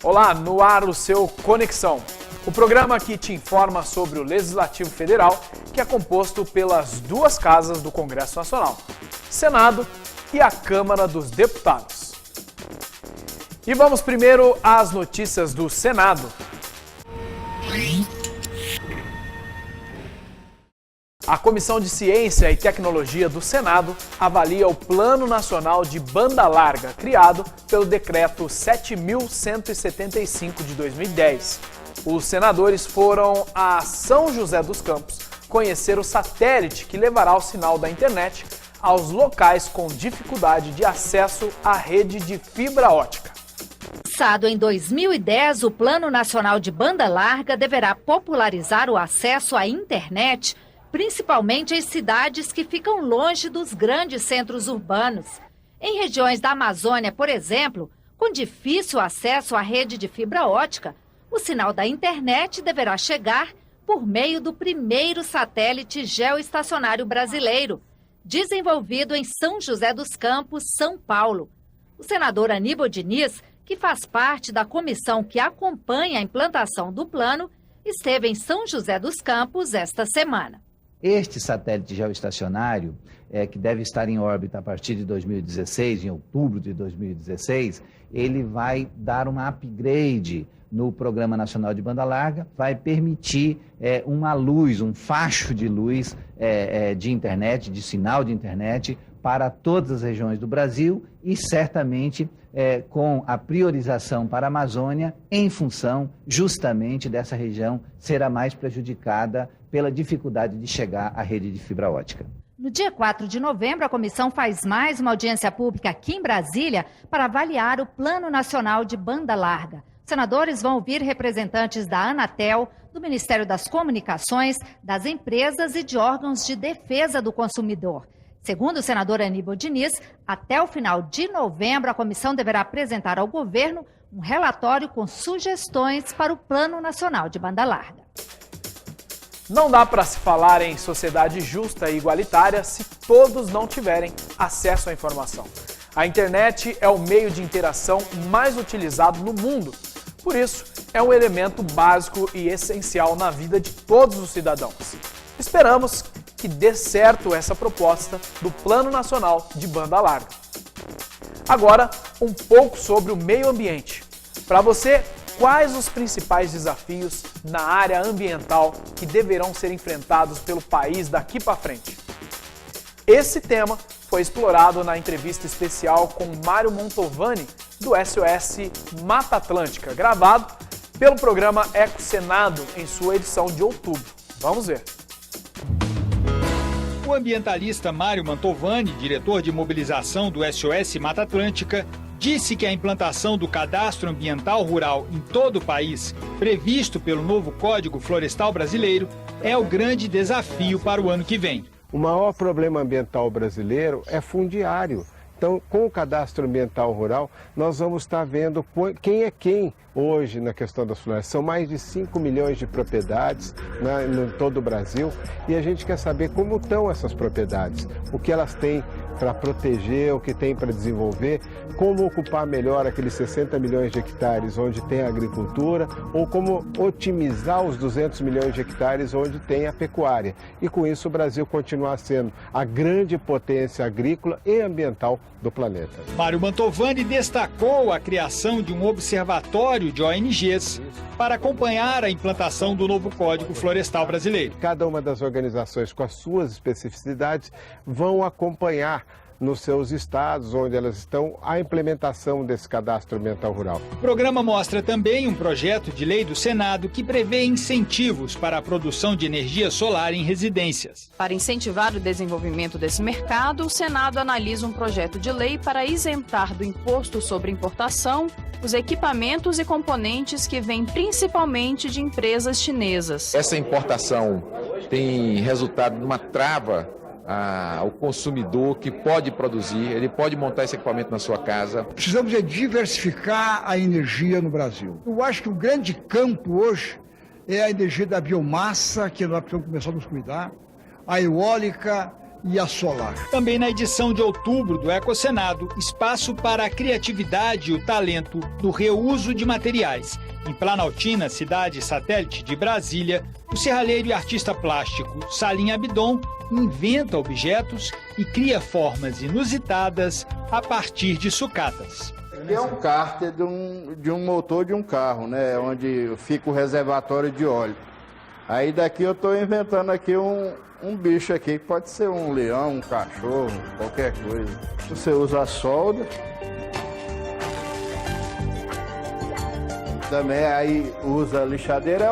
Olá, no ar o seu Conexão, o programa que te informa sobre o Legislativo Federal, que é composto pelas duas casas do Congresso Nacional, Senado e a Câmara dos Deputados. E vamos primeiro às notícias do Senado. A Comissão de Ciência e Tecnologia do Senado avalia o Plano Nacional de Banda Larga, criado pelo Decreto 7.175 de 2010. Os senadores foram a São José dos Campos conhecer o satélite que levará o sinal da internet aos locais com dificuldade de acesso à rede de fibra ótica. Lançado em 2010, o Plano Nacional de Banda Larga deverá popularizar o acesso à internet, principalmente em cidades que ficam longe dos grandes centros urbanos. Em regiões da Amazônia, por exemplo, com difícil acesso à rede de fibra ótica, o sinal da internet deverá chegar por meio do primeiro satélite geoestacionário brasileiro, desenvolvido em São José dos Campos, São Paulo. O senador Aníbal Diniz, que faz parte da comissão que acompanha a implantação do plano, esteve em São José dos Campos esta semana. Este satélite geoestacionário, que deve estar em órbita a partir de 2016, em outubro de 2016, ele vai dar uma upgrade no Programa Nacional de Banda Larga, vai permitir uma luz, um facho de luz de internet, de sinal de internet, para todas as regiões do Brasil e certamente com a priorização para a Amazônia em função justamente dessa região ser a mais prejudicada pela dificuldade de chegar à rede de fibra ótica. No dia 4 de novembro, a comissão faz mais uma audiência pública aqui em Brasília para avaliar o Plano Nacional de Banda Larga. Os senadores vão ouvir representantes da Anatel, do Ministério das Comunicações, das empresas e de órgãos de defesa do consumidor. Segundo o senador Aníbal Diniz, até o final de novembro, a comissão deverá apresentar ao governo um relatório com sugestões para o Plano Nacional de Banda Larga. Não dá para se falar em sociedade justa e igualitária se todos não tiverem acesso à informação. A internet é o meio de interação mais utilizado no mundo. Por isso, é um elemento básico e essencial na vida de todos os cidadãos. Esperamos que dê certo essa proposta do Plano Nacional de Banda Larga. Agora, um pouco sobre o meio ambiente. Para você, quais os principais desafios na área ambiental que deverão ser enfrentados pelo país daqui para frente? Esse tema foi explorado na entrevista especial com Mário Mantovani, do SOS Mata Atlântica, gravado pelo programa Eco Senado em sua edição de outubro. Vamos ver. O ambientalista Mário Mantovani, diretor de mobilização do SOS Mata Atlântica, disse que a implantação do Cadastro Ambiental Rural em todo o país, previsto pelo novo Código Florestal Brasileiro, é o grande desafio para o ano que vem. O maior problema ambiental brasileiro é fundiário. Então, com o Cadastro Ambiental Rural, nós vamos estar vendo quem é quem hoje na questão das florestas. São mais de 5 milhões de propriedades em todo o Brasil e a gente quer saber como estão essas propriedades, o que elas têm para proteger, o que tem para desenvolver, como ocupar melhor aqueles 60 milhões de hectares onde tem a agricultura ou como otimizar os 200 milhões de hectares onde tem a pecuária. E com isso o Brasil continuar sendo a grande potência agrícola e ambiental do planeta. Mário Mantovani destacou a criação de um observatório de ONGs para acompanhar a implantação do novo Código Florestal Brasileiro. Cada uma das organizações com as suas especificidades vão acompanhar nos seus estados, onde elas estão, a implementação desse cadastro ambiental rural. O programa mostra também um projeto de lei do Senado que prevê incentivos para a produção de energia solar em residências. Para incentivar o desenvolvimento desse mercado, o Senado analisa um projeto de lei para isentar do imposto sobre importação os equipamentos e componentes que vêm principalmente de empresas chinesas. Essa importação tem resultado numa trava ao consumidor que pode produzir, ele pode montar esse equipamento na sua casa. Precisamos diversificar a energia no Brasil. Eu acho que o grande campo hoje é a energia da biomassa, que nós precisamos começar a nos cuidar, a eólica e a solar. Também na edição de outubro do Ecocenado, espaço para a criatividade e o talento no reuso de materiais. Em Planaltina, cidade satélite de Brasília, o serralheiro e artista plástico Salim Abdon inventa objetos e cria formas inusitadas a partir de sucatas. É um cárter de um motor de um carro, né? Onde fica o reservatório de óleo. Aí daqui eu estou inventando aqui um bicho aqui, que pode ser um leão, um cachorro, qualquer coisa. Você usa a solda. Também aí usa a lixadeira,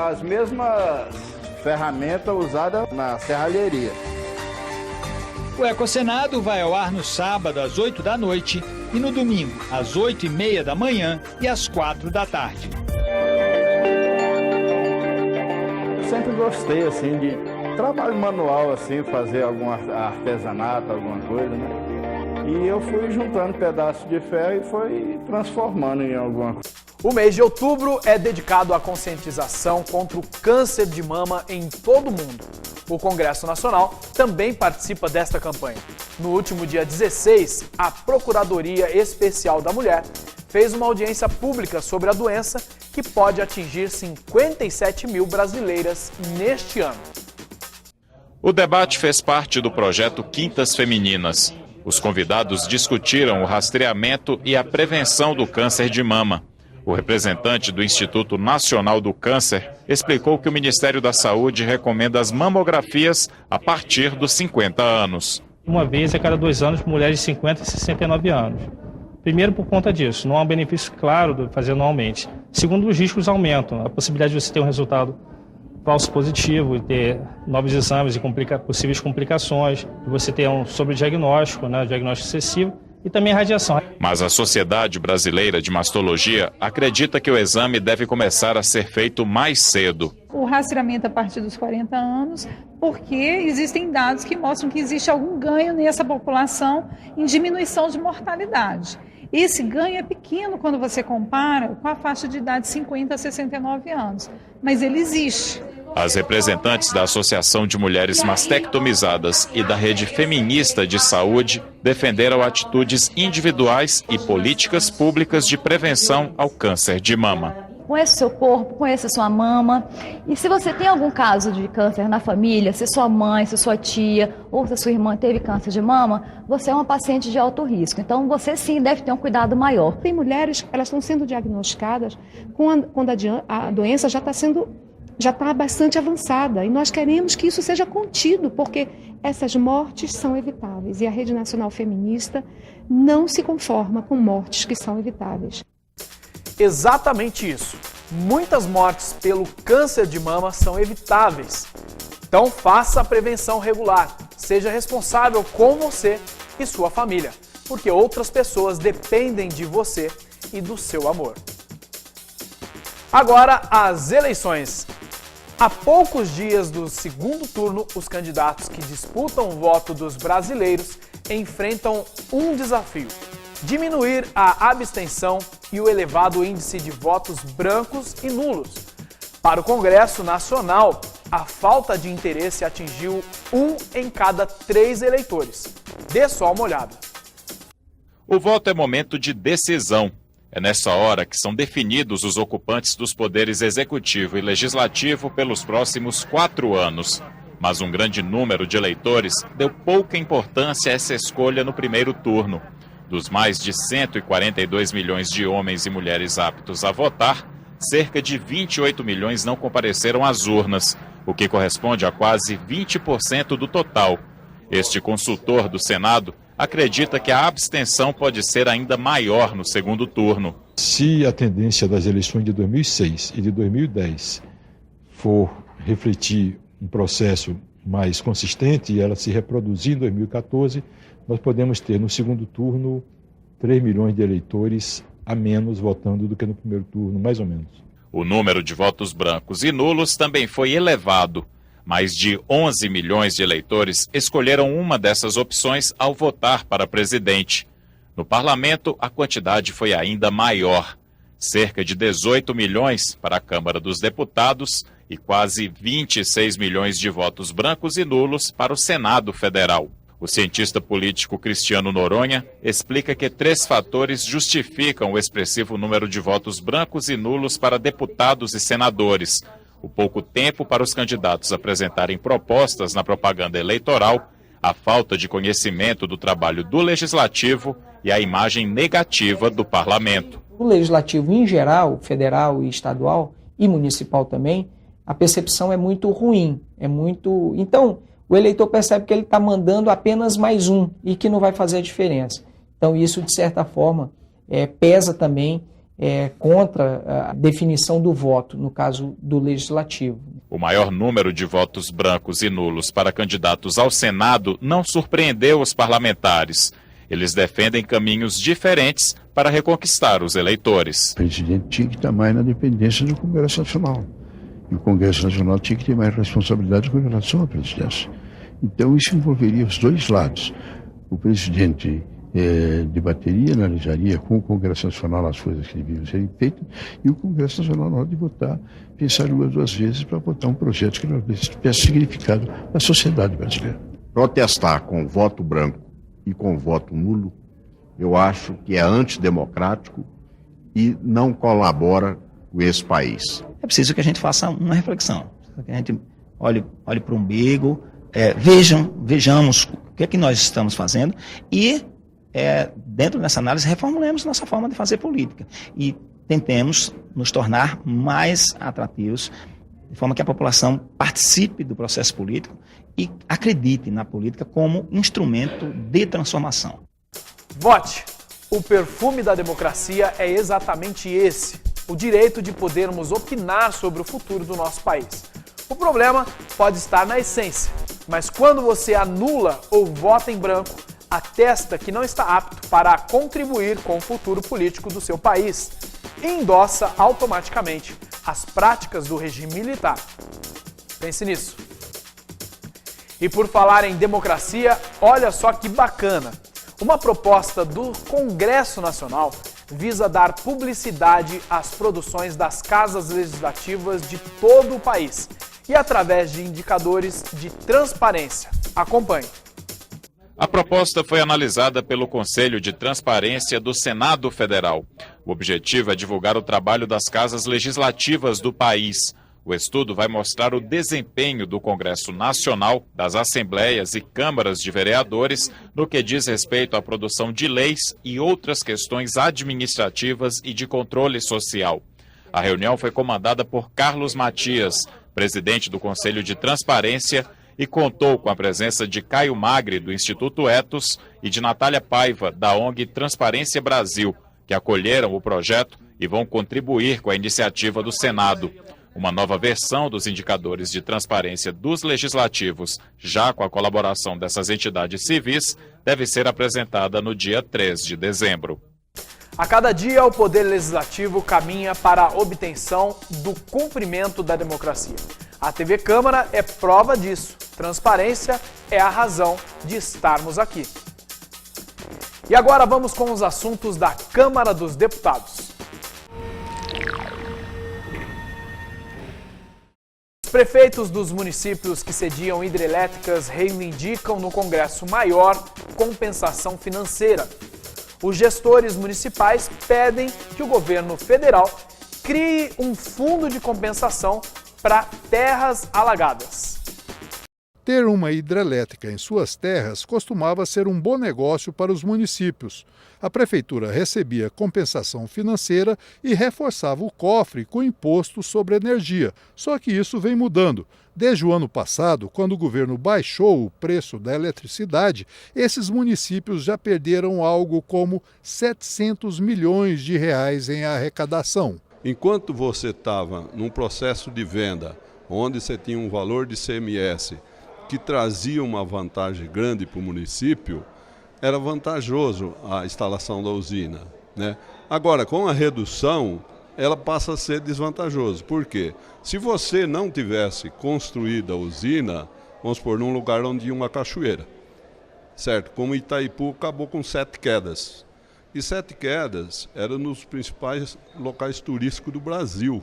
as mesmas ferramentas usadas na serralheria. O Ecocenado vai ao ar no sábado às 8 da noite e no domingo às 8h30 da manhã e às 4 da tarde. Eu sempre gostei assim de trabalho manual, assim, fazer algum artesanato, alguma coisa, né? E eu fui juntando pedaços de ferro e foi transformando em alguma coisa. O mês de outubro é dedicado à conscientização contra o câncer de mama em todo o mundo. O Congresso Nacional também participa desta campanha. No último dia 16, a Procuradoria Especial da Mulher fez uma audiência pública sobre a doença que pode atingir 57 mil brasileiras neste ano. O debate fez parte do projeto Quintas Femininas. Os convidados discutiram o rastreamento e a prevenção do câncer de mama. O representante do Instituto Nacional do Câncer explicou que o Ministério da Saúde recomenda as mamografias a partir dos 50 anos. Uma vez a cada 2 anos, mulheres de 50 e 69 anos. Primeiro, por conta disso, não há um benefício claro de fazer anualmente. Segundo, os riscos aumentam. A possibilidade de você ter um resultado falso positivo, ter novos exames e possíveis complicações, de você ter um sobrediagnóstico, diagnóstico excessivo, e também a radiação. Mas a Sociedade Brasileira de Mastologia acredita que o exame deve começar a ser feito mais cedo. O rastreamento a partir dos 40 anos, porque existem dados que mostram que existe algum ganho nessa população em diminuição de mortalidade. Esse ganho é pequeno quando você compara com a faixa de idade de 50 a 69 anos, mas ele existe. As representantes da Associação de Mulheres Mastectomizadas e da Rede Feminista de Saúde defenderam atitudes individuais e políticas públicas de prevenção ao câncer de mama. Conheça o seu corpo, conheça a sua mama. E se você tem algum caso de câncer na família, se sua mãe, se sua tia ou se sua irmã teve câncer de mama, você é uma paciente de alto risco. Então você sim deve ter um cuidado maior. Tem mulheres, elas estão sendo diagnosticadas quando a doença já está bastante avançada. E nós queremos que isso seja contido, porque essas mortes são evitáveis. E a Rede Nacional Feminista não se conforma com mortes que são evitáveis. Exatamente isso. Muitas mortes pelo câncer de mama são evitáveis. Então faça a prevenção regular. Seja responsável com você e sua família, porque outras pessoas dependem de você e do seu amor. Agora, as eleições. Há poucos dias do segundo turno, os candidatos que disputam o voto dos brasileiros enfrentam um desafio: diminuir a abstenção e o elevado índice de votos brancos e nulos. Para o Congresso Nacional, a falta de interesse atingiu 1 em cada 3 eleitores. Dê só uma olhada. O voto é momento de decisão. É nessa hora que são definidos os ocupantes dos poderes executivo e legislativo pelos próximos 4 anos. Mas um grande número de eleitores deu pouca importância a essa escolha no primeiro turno. Dos mais de 142 milhões de homens e mulheres aptos a votar, cerca de 28 milhões não compareceram às urnas, o que corresponde a quase 20% do total. Este consultor do Senado acredita que a abstenção pode ser ainda maior no segundo turno. Se a tendência das eleições de 2006 e de 2010 for refletir um processo mais consistente e ela se reproduzir em 2014, nós podemos ter no segundo turno 3 milhões de eleitores a menos votando do que no primeiro turno, mais ou menos. O número de votos brancos e nulos também foi elevado. Mais de 11 milhões de eleitores escolheram uma dessas opções ao votar para presidente. No parlamento, a quantidade foi ainda maior. Cerca de 18 milhões para a Câmara dos Deputados e quase 26 milhões de votos brancos e nulos para o Senado Federal. O cientista político Cristiano Noronha explica que 3 fatores justificam o expressivo número de votos brancos e nulos para deputados e senadores: o pouco tempo para os candidatos apresentarem propostas na propaganda eleitoral, a falta de conhecimento do trabalho do Legislativo e a imagem negativa do Parlamento. O Legislativo, em geral, federal e estadual, e municipal também, a percepção é muito ruim. Então, o eleitor percebe que ele está mandando apenas mais um e que não vai fazer a diferença. Então, isso, de certa forma, pesa também contra a definição do voto, no caso do Legislativo. O maior número de votos brancos e nulos para candidatos ao Senado não surpreendeu os parlamentares. Eles defendem caminhos diferentes para reconquistar os eleitores. O presidente tinha que estar mais na dependência do Congresso Nacional. E o Congresso Nacional tinha que ter mais responsabilidade com relação à presidência. Então, isso envolveria os dois lados. O presidente debateria, analisaria com o Congresso Nacional as coisas que deviam serem feitas, e o Congresso Nacional, na hora de votar, pensar duas vezes para votar um projeto que tivesse significado para a sociedade brasileira. Protestar com voto branco e com voto nulo, eu acho que é antidemocrático e não colabora com esse país. É preciso que a gente faça uma reflexão, que a gente olhe para o umbigo, vejamos o que é que nós estamos fazendo e, dentro dessa análise, reformulemos nossa forma de fazer política e tentemos nos tornar mais atrativos, de forma que a população participe do processo político e acredite na política como instrumento de transformação. Vote! O perfume da democracia é exatamente esse: o direito de podermos opinar sobre o futuro do nosso país. O problema pode estar na essência, mas quando você anula ou vota em branco, atesta que não está apto para contribuir com o futuro político do seu país e endossa automaticamente as práticas do regime militar. Pense nisso. E por falar em democracia, olha só que bacana! Uma proposta do Congresso Nacional visa dar publicidade às produções das casas legislativas de todo o país e através de indicadores de transparência. Acompanhe. A proposta foi analisada pelo Conselho de Transparência do Senado Federal. O objetivo é divulgar o trabalho das casas legislativas do país. O estudo vai mostrar o desempenho do Congresso Nacional, das assembleias e câmaras de vereadores no que diz respeito à produção de leis e outras questões administrativas e de controle social. A reunião foi comandada por Carlos Matias, presidente do Conselho de Transparência, e contou com a presença de Caio Magre, do Instituto Etos, e de Natália Paiva, da ONG Transparência Brasil, que acolheram o projeto e vão contribuir com a iniciativa do Senado. Uma nova versão dos indicadores de transparência dos legislativos, já com a colaboração dessas entidades civis, deve ser apresentada no dia 3 de dezembro. A cada dia, o Poder Legislativo caminha para a obtenção do cumprimento da democracia. A TV Câmara é prova disso. Transparência é a razão de estarmos aqui. E agora vamos com os assuntos da Câmara dos Deputados. Os prefeitos dos municípios que sediam hidrelétricas reivindicam no Congresso maior compensação financeira. Os gestores municipais pedem que o governo federal crie um fundo de compensação para terras alagadas. Ter uma hidrelétrica em suas terras costumava ser um bom negócio para os municípios. A prefeitura recebia compensação financeira e reforçava o cofre com imposto sobre energia. Só que isso vem mudando. Desde o ano passado, quando o governo baixou o preço da eletricidade, esses municípios já perderam algo como 700 milhões de reais em arrecadação. Enquanto você estava num processo de venda, onde você tinha um valor de ICMS que trazia uma vantagem grande para o município, era vantajoso a instalação da usina, né? Agora, com a redução, ela passa a ser desvantajoso. Por quê? Se você não tivesse construído a usina, vamos supor, num lugar onde tinha uma cachoeira, certo? Como Itaipu acabou com 7 quedas. E 7 quedas eram nos principais locais turísticos do Brasil.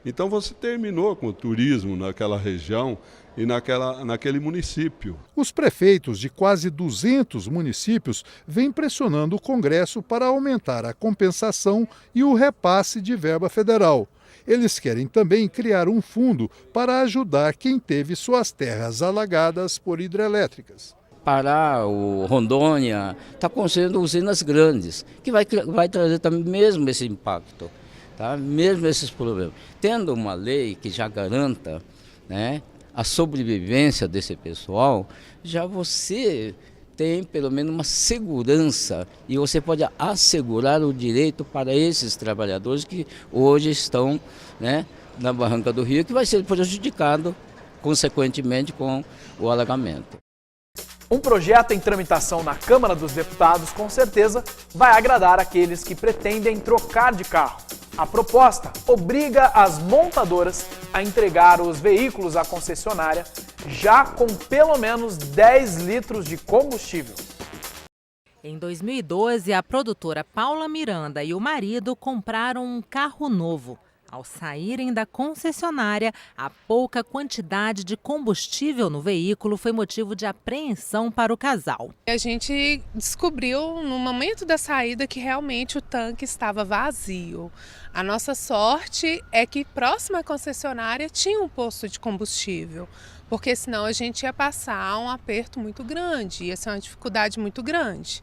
Então você terminou com o turismo naquela região e naquele município. Os prefeitos de quase 200 municípios vêm pressionando o Congresso para aumentar a compensação e o repasse de verba federal. Eles querem também criar um fundo para ajudar quem teve suas terras alagadas por hidrelétricas. Pará, o Rondônia, está construindo usinas grandes, que vai trazer também mesmo esse impacto, tá? Mesmo esses problemas. Tendo uma lei que já garanta, né, a sobrevivência desse pessoal, já você tem pelo menos uma segurança e você pode assegurar o direito para esses trabalhadores que hoje estão, né, na Barranca do Rio, que vai ser prejudicado consequentemente com o alagamento. Um projeto em tramitação na Câmara dos Deputados, com certeza, vai agradar aqueles que pretendem trocar de carro. A proposta obriga as montadoras a entregar os veículos à concessionária já com pelo menos 10 litros de combustível. Em 2012, a produtora Paula Miranda e o marido compraram um carro novo. Ao saírem da concessionária, a pouca quantidade de combustível no veículo foi motivo de apreensão para o casal. A gente descobriu no momento da saída que realmente o tanque estava vazio. A nossa sorte é que próxima à concessionária tinha um posto de combustível, porque senão a gente ia passar um aperto muito grande, ia ser uma dificuldade muito grande.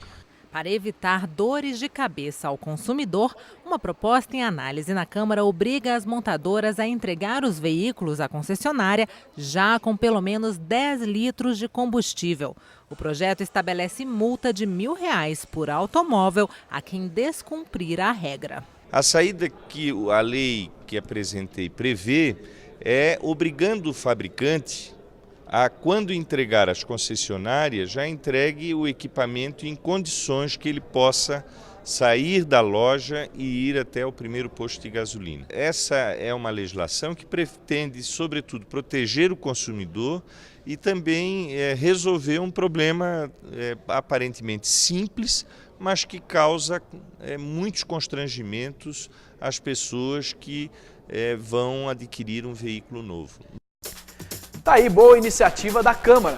Para evitar dores de cabeça ao consumidor, uma proposta em análise na Câmara obriga as montadoras a entregar os veículos à concessionária já com pelo menos 10 litros de combustível. O projeto estabelece multa de R$1.000 por automóvel a quem descumprir a regra. A saída que a lei que apresentei prevê é obrigando o fabricante a, quando entregar às concessionárias, já entregue o equipamento em condições que ele possa sair da loja e ir até o primeiro posto de gasolina. Essa é uma legislação que pretende, sobretudo, proteger o consumidor e também resolver um problema aparentemente simples, mas que causa muitos constrangimentos às pessoas que vão adquirir um veículo novo. Tá aí, boa iniciativa da Câmara.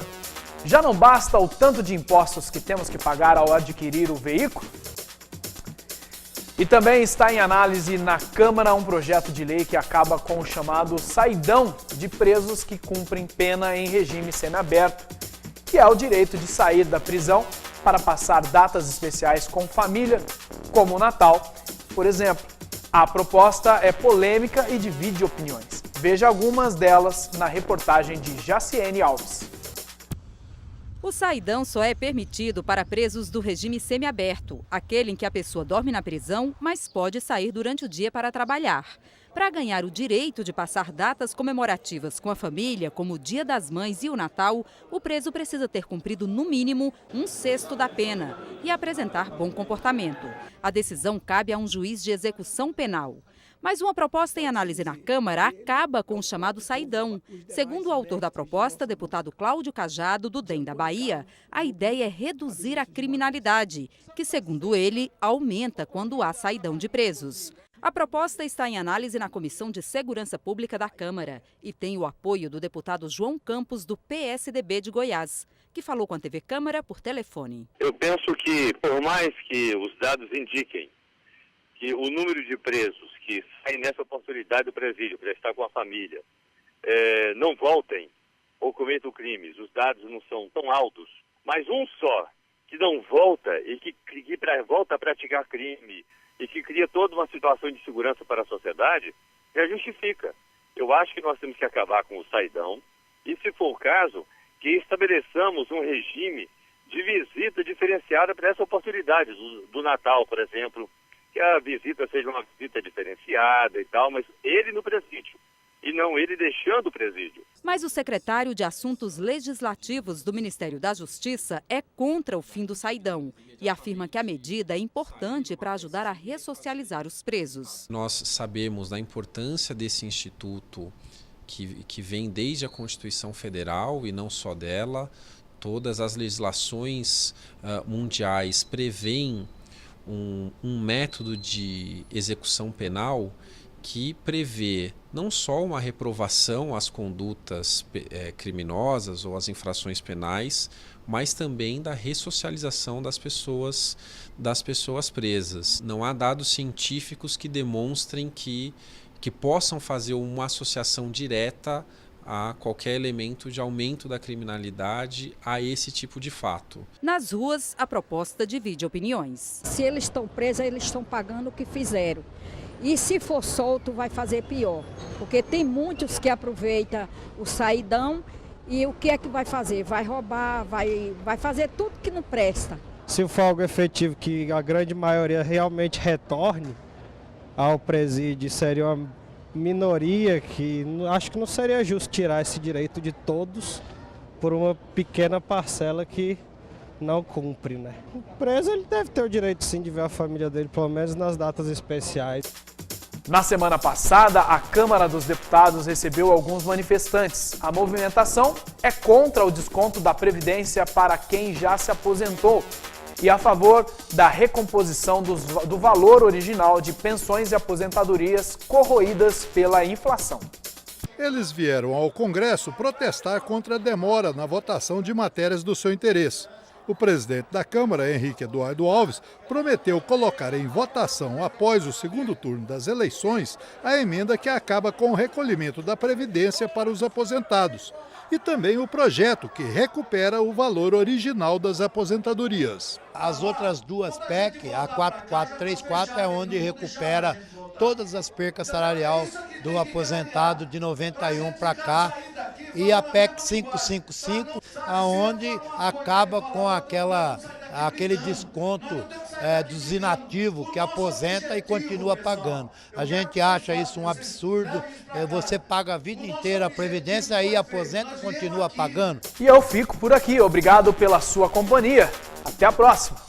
Já não basta o tanto de impostos que temos que pagar ao adquirir o veículo? E também está em análise na Câmara um projeto de lei que acaba com o chamado saidão de presos que cumprem pena em regime semiaberto, que é o direito de sair da prisão para passar datas especiais com família, como o Natal, por exemplo. A proposta é polêmica e divide opiniões. Veja algumas delas na reportagem de Jaciene Alves. O saidão só é permitido para presos do regime semiaberto, aquele em que a pessoa dorme na prisão, mas pode sair durante o dia para trabalhar. Para ganhar o direito de passar datas comemorativas com a família, como o Dia das Mães e o Natal, o preso precisa ter cumprido, no mínimo, 1/6 da pena e apresentar bom comportamento. A decisão cabe a um juiz de execução penal. Mas uma proposta em análise na Câmara acaba com o chamado saidão. Segundo o autor da proposta, deputado Cláudio Cajado, do DEM da Bahia, a ideia é reduzir a criminalidade, que, segundo ele, aumenta quando há saidão de presos. A proposta está em análise na Comissão de Segurança Pública da Câmara e tem o apoio do deputado João Campos, do PSDB de Goiás, que falou com a TV Câmara por telefone. Eu penso que, por mais que os dados indiquem que o número de presos que saem nessa oportunidade do presídio para estar com a família não voltem ou cometam crimes, os dados não são tão altos, mas um só que não volta e que volta a praticar crime e que cria toda uma situação de segurança para a sociedade, já justifica. Eu acho que nós temos que acabar com o saidão e, se for o caso, que estabeleçamos um regime de visita diferenciada para essa oportunidade do Natal, por exemplo, que a visita seja uma visita diferenciada e tal, mas ele no presídio e não ele deixando o presídio. Mas o secretário de Assuntos Legislativos do Ministério da Justiça é contra o fim do saidão e afirma que a medida é importante para ajudar a ressocializar os presos. Nós sabemos da importância desse instituto que vem desde a Constituição Federal e não só dela. Todas as legislações mundiais prevêem um método de execução penal que prevê não só uma reprovação às condutas criminosas ou às infrações penais, mas também da ressocialização das pessoas presas. Não há dados científicos que demonstrem que possam fazer uma associação direta a qualquer elemento de aumento da criminalidade a esse tipo de fato. Nas ruas, a proposta divide opiniões. Se eles estão presos, eles estão pagando o que fizeram. E se for solto, vai fazer pior. Porque tem muitos que aproveitam o saidão e o que é que vai fazer? Vai roubar, vai fazer tudo que não presta. Se for algo efetivo, que a grande maioria realmente retorne ao presídio, seria uma minoria que acho que não seria justo tirar esse direito de todos por uma pequena parcela que não cumpre, né? O preso ele deve ter o direito sim de ver a família dele, pelo menos nas datas especiais. Na semana passada, a Câmara dos Deputados recebeu alguns manifestantes. A movimentação é contra o desconto da Previdência para quem já se aposentou e a favor da recomposição do valor original de pensões e aposentadorias corroídas pela inflação. Eles vieram ao Congresso protestar contra a demora na votação de matérias do seu interesse. O presidente da Câmara, Henrique Eduardo Alves, prometeu colocar em votação, após o segundo turno das eleições, a emenda que acaba com o recolhimento da Previdência para os aposentados. E também o projeto que recupera o valor original das aposentadorias. As outras duas PEC, a 4434, é onde recupera todas as percas salariais do aposentado de 91 para cá, e a PEC 555, aonde acaba com aquele desconto dos inativos que aposenta e continua pagando. A gente acha isso um absurdo, você paga a vida inteira a Previdência, aí aposenta e continua pagando. E eu fico por aqui, obrigado pela sua companhia, até a próxima!